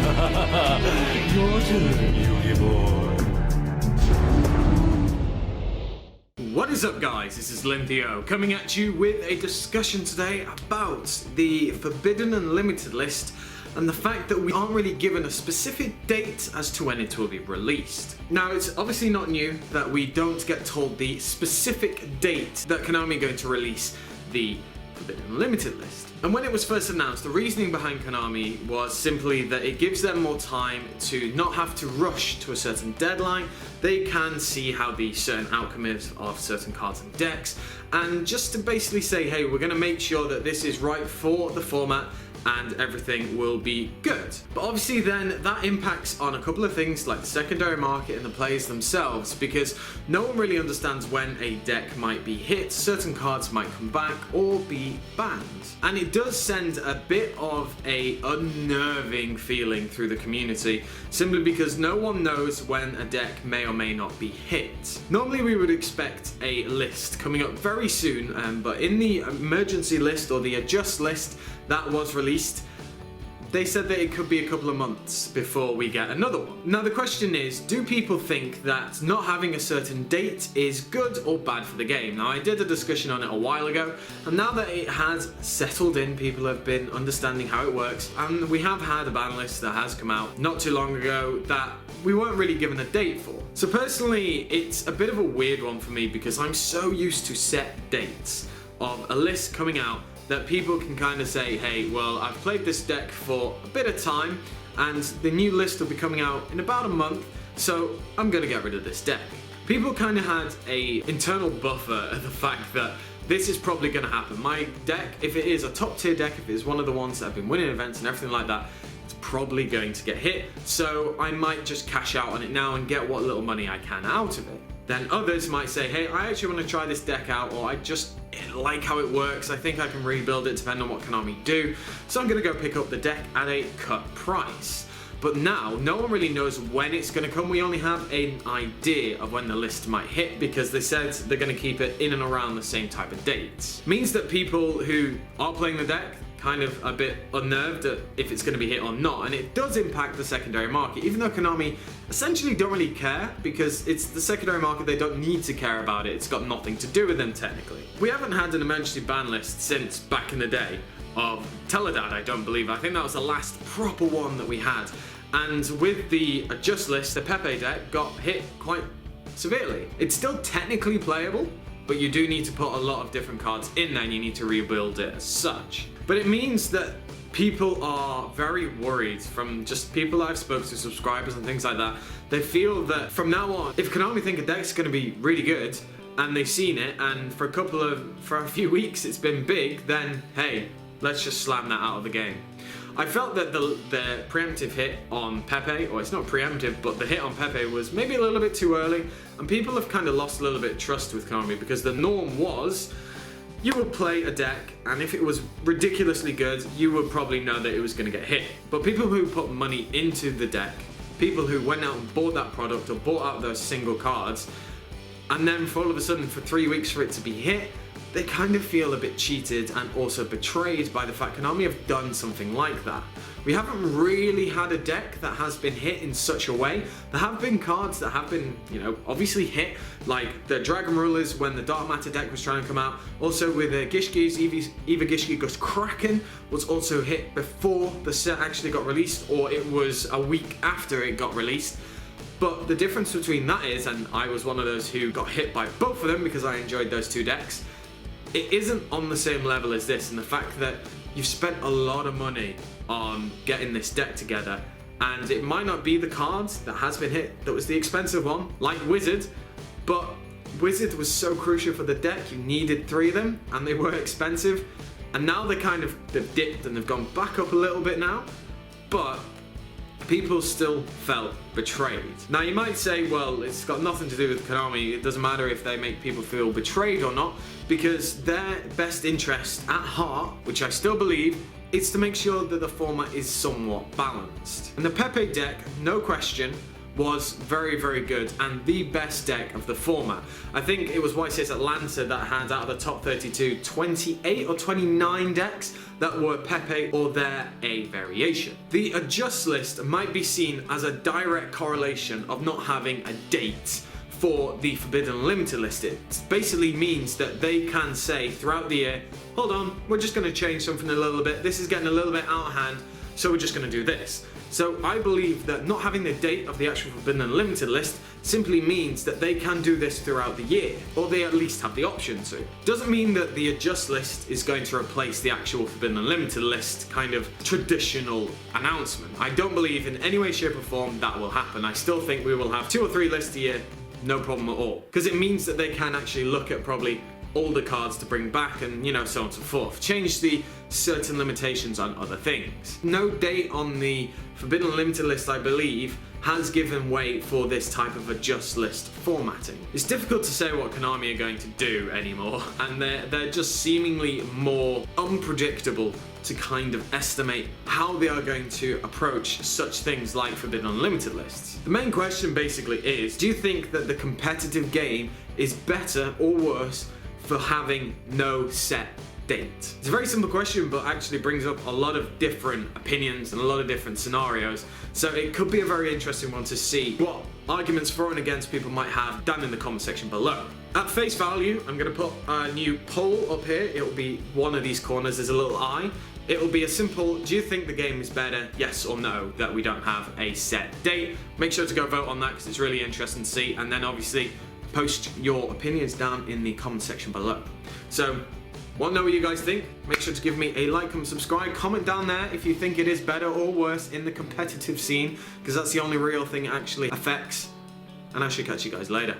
Your turn, Yugi boy. What is up, guys? This is Linthio coming at you with a discussion today about the Forbidden Unlimited list and the fact that we aren't really given a specific date as to when it will be released. Now, it's obviously not new that we don't get told the specific date that Konami are going to release the Forbidden Unlimited list. And when it was first announced, the reasoning behind Konami was simply that it gives them more time to not have to rush to a certain deadline. They can see how the certain outcome is of certain cards and decks, and just to basically say, hey, we're going to make sure that this is right for the format and everything will be good. But obviously then that impacts on a couple of things like the secondary market and the players themselves, because no one really understands when a deck might be hit, certain cards might come back or be banned. And it does send a bit of a unnerving feeling through the community, simply because no one knows when a deck may or may not be hit. Normally we would expect a list coming up very soon, but in the emergency list or the adjust list that was released, they said that it could be a couple of months before we get another one. Now the question is, do people think that not having a certain date is good or bad for the game? Now I did a discussion on it a while ago, and now that it has settled in, people have been understanding how it works, and we have had a ban list that has come out not too long ago that we weren't really given a date for. So personally, it's a bit of a weird one for me because I'm so used to set dates of a list coming out that people can kind of say, hey, well, I've played this deck for a bit of time and the new list will be coming out in about a month, so I'm gonna get rid of this deck. People kind of had a internal buffer of the fact that this is probably gonna happen. My deck, if it is a top tier deck, if it is one of the ones that have been winning events and everything like that, it's probably going to get hit, so I might just cash out on it now and get what little money I can out of it. Then others might say, hey, I actually want to try this deck out, or I just like how it works, I think I can rebuild it depending on what Konami do, so I'm going to go pick up the deck at a cut price. But now, no one really knows when it's going to come. We only have an idea of when the list might hit because they said they're going to keep it in and around the same type of dates. Means that people who are playing the deck kind of a bit unnerved at if it's going to be hit or not, and it does impact the secondary market, even though Konami essentially don't really care because it's the secondary market, they don't need to care about it, it's got nothing to do with them technically. We haven't had an emergency ban list since back in the day of Teledad, I don't believe. I think that was the last proper one that we had, and with the adjust list, the Pepe deck got hit quite severely. It's still technically playable, but you do need to put a lot of different cards in there and you need to rebuild it as such. But it means that people are very worried, from just people I've spoken to, subscribers and things like that. They feel that from now on, if Konami think a deck's going to be really good and they've seen it and for a few weeks it's been big, then hey, let's just slam that out of the game. I felt that the preemptive hit on Pepe, or it's not preemptive, but the hit on Pepe was maybe a little bit too early, and people have kind of lost a little bit of trust with Konami because the norm was you would play a deck, and if it was ridiculously good, you would probably know that it was going to get hit. But people who put money into the deck, people who went out and bought that product or bought out those single cards, and then for all of a sudden for 3 weeks for it to be hit, they kind of feel a bit cheated and also betrayed by the fact Konami have done something like that. We haven't really had a deck that has been hit in such a way. There have been cards that have been, obviously hit, like the Dragon Rulers when the Dark Matter deck was trying to come out. Also with Gishki's Eva Gishki Gust Kraken was also hit before the set actually got released, or it was a week after it got released. But the difference between that is, and I was one of those who got hit by both of them because I enjoyed those two decks, it isn't on the same level as this, and the fact that you've spent a lot of money on getting this deck together, and it might not be the cards that has been hit that was the expensive one, like Wizard, but Wizard was so crucial for the deck, you needed 3 of them, and they were expensive, and now they've dipped and they've gone back up a little bit now, but people still felt betrayed. Now you might say, well, it's got nothing to do with Konami, it doesn't matter if they make people feel betrayed or not, because their best interest at heart, which I still believe, is to make sure that the format is somewhat balanced. And the Pepe deck, no question, was very, very good and the best deck of the format. I think it was YCS Atlanta that had, out of the top 32, 28 or 29 decks that were Pepe or their A variation. The adjust list might be seen as a direct correlation of not having a date for the Forbidden Unlimited list. It basically means that they can say throughout the year, hold on, we're just going to change something a little bit, this is getting a little bit out of hand, so we're just going to do this. So I believe that not having the date of the actual Forbidden Unlimited list simply means that they can do this throughout the year, or they at least have the option to. Doesn't mean that the adjust list is going to replace the actual Forbidden Unlimited list kind of traditional announcement. I don't believe in any way, shape or form that will happen. I still think we will have 2 or 3 lists a year, no problem at all. Because it means that they can actually look at probably older cards to bring back and, you know, so on and so forth. Change the certain limitations on other things. No date on the Forbidden Unlimited list, I believe, has given way for this type of adjust list formatting. It's difficult to say what Konami are going to do anymore, and they're just seemingly more unpredictable to kind of estimate how they are going to approach such things like Forbidden Unlimited lists. The main question basically is, do you think that the competitive game is better or worse for having no set date? It's a very simple question, but actually brings up a lot of different opinions and a lot of different scenarios. So it could be a very interesting one to see what arguments for and against people might have down in the comment section below. At face value, I'm going to put a new poll up here. It will be one of these corners. There's a little eye. It will be a simple, do you think the game is better, yes or no, that we don't have a set date? Make sure to go vote on that because it's really interesting to see. And then obviously post your opinions down in the comment section below. So, want to know what you guys think? Make sure to give me a like and subscribe. Comment down there if you think it is better or worse in the competitive scene, because that's the only real thing it actually affects. And I should catch you guys later.